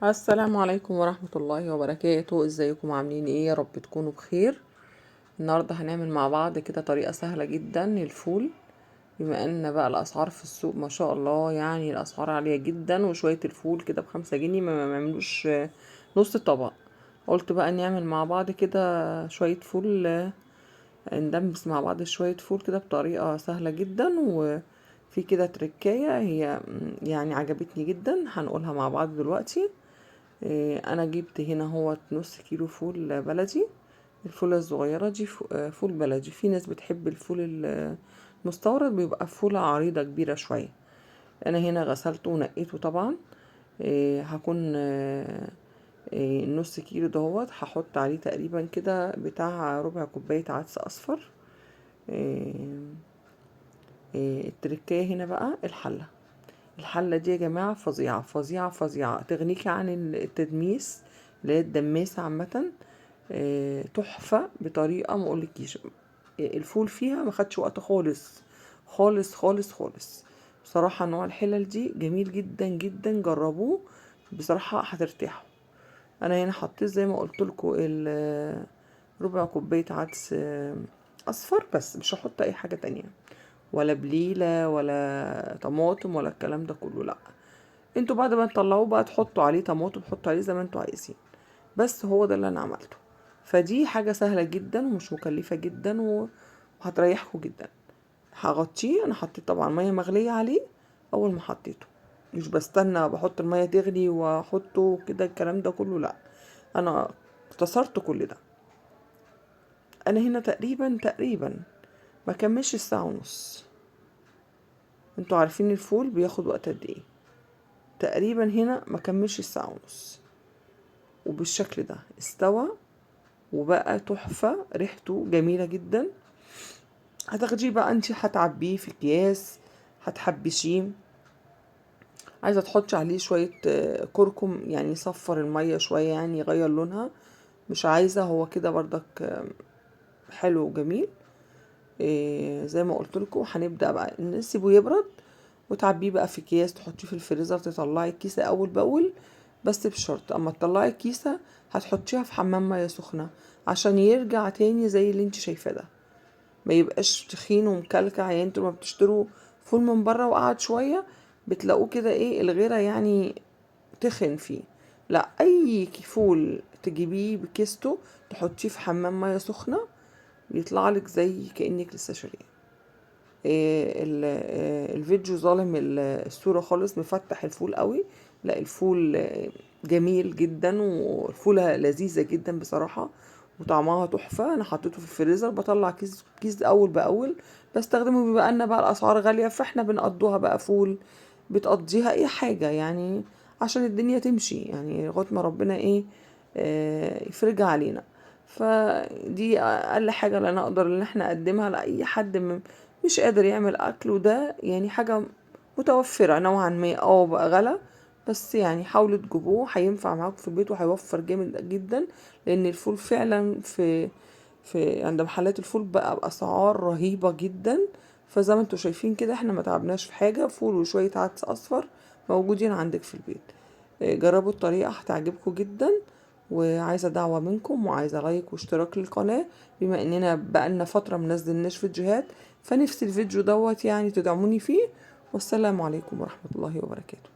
السلام عليكم ورحمة الله وبركاته. ازيكم عاملين ايه؟ يا رب تكونوا بخير. النهاردة هنعمل مع بعض كده طريقة سهلة جدا للفول، بما ان بقى الاسعار في السوق ما شاء الله، يعني الاسعار عالية جدا، وشوية الفول كده ب5 جنيه ما يعملوش نص طبق. قلت بقى نعمل مع بعض كده شوية فول، ندمس مع بعض شوية فول كده بطريقة سهلة جدا. وفي كده تركاية هي يعني عجبتني جدا، هنقولها مع بعض دلوقتي. انا جبت هنا هو نص كيلو فول بلدي. الفولة الصغيرة دي فول بلدي. في ناس بتحب الفول المستورد، بيبقى فولة عريضة كبيرة شوية. انا هنا غسلته ونقيته طبعا. هكون النص كيلو دهوت هحط عليه تقريبا كده بتاع ربع كوباية عدس اصفر. التركية هنا بقى الحلة دي يا جماعة فظيعة فظيعة فظيعة، تغنيكي عن التدميس اللي هي الدماسة عامة. تحفة بطريقة ما اقولكيش. الفول فيها ما خدش وقت خالص خالص خالص خالص. بصراحة نوع الحلل دي جميل جدا جدا، جربوه بصراحة هترتاحوا. انا هنا حطيت زي ما قلت لكم ربع كوباية عدس اصفر، بس مش هحط اي حاجة تانية، ولا بليلة ولا طماطم ولا الكلام ده كله، لا. انتوا بعد ما تطلعوه بقى تحطوا عليه طماطم، تحطوا عليه زي ما انتوا عايزين. بس هو ده اللي انا عملته. فدي حاجة سهلة جدا ومش مكلفة جدا وهتريحكم جدا. هغطيه. انا حطيت طبعا مية مغلية عليه. اول ما حطيته مش بستنى بحط المية تغلي واحطه كده الكلام ده كله، لا. انا اختصرت كل ده. انا هنا تقريبا ما كملش الساعة ونص. انتوا عارفين الفول بياخد وقت قد ايه؟ تقريبا هنا ما كملش الساعة ونص، وبالشكل ده استوى وبقى تحفة، ريحته جميلة جدا. هتاخديه بقى انت هتعبيه في اكياس، هتحبشيه. عايزة تحطي عليه شوية كركم، يعني يصفر المية شوية، يعني يغير لونها. مش عايزة، هو كده برضك حلو وجميل. زي ما قلت لكم هنبدأ بقى نسيبه يبرد، وتعبيه بقى في اكياس، تحطيه في الفريزر، تطلعي الكيسة اول باول. بس بشرط اما تطلعي الكيسة هتحطيها في حمام مية سخنة، عشان يرجع تاني زي اللي انت شايفاه ده. ما يبقاش تخين ومكلكع. يعني انتوا ما بتشتروا فول من بره وقعد شوية بتلاقوه كده ايه الغيرة، يعني تخن فيه. لا، اي فول تجيبيه بكيسته تحطيه في حمام مية سخنة، يطلع لك زي كأنك لسه شاريه. الفيديو ظالم الصورة خالص، مفتح الفول قوي. لا، الفول جميل جدا، والفولة لذيذة جدا بصراحة، وطعمها تحفة. انا حطيته في الفريزر، بطلع كيس كيس اول باول بستخدمه. بيبقى لنا بقى الاسعار غالية، فاحنا بنقضوها بقى فول، بتقضيها اي حاجة يعني عشان الدنيا تمشي، يعني لغاية ما ربنا ايه يفرجها علينا. فدي اقل حاجة اللي انا اقدر ان احنا اقدمها لاي حد مش قادر يعمل اكل. وده يعني حاجة متوفرة نوعا ما، بقى غلا، بس يعني حاولوا تجيبوه، هينفع معاكم في البيت وهيوفر جامد جدا. لان الفول فعلا في عند محلات الفول بقى باسعار رهيبة جدا. فزي ما انتوا شايفين كده احنا ما تعبناش في حاجة، فول وشوية عدس اصفر موجودين عندك في البيت. جربوا الطريقة هتعجبكم جدا. وعايزة دعوة منكم، وعايزة لايك واشتراك للقناة، بما اننا بقالنا فترة منزلناش فيديوهات، فنفسي الفيديو دوت يعني تدعموني فيه. والسلام عليكم ورحمة الله وبركاته.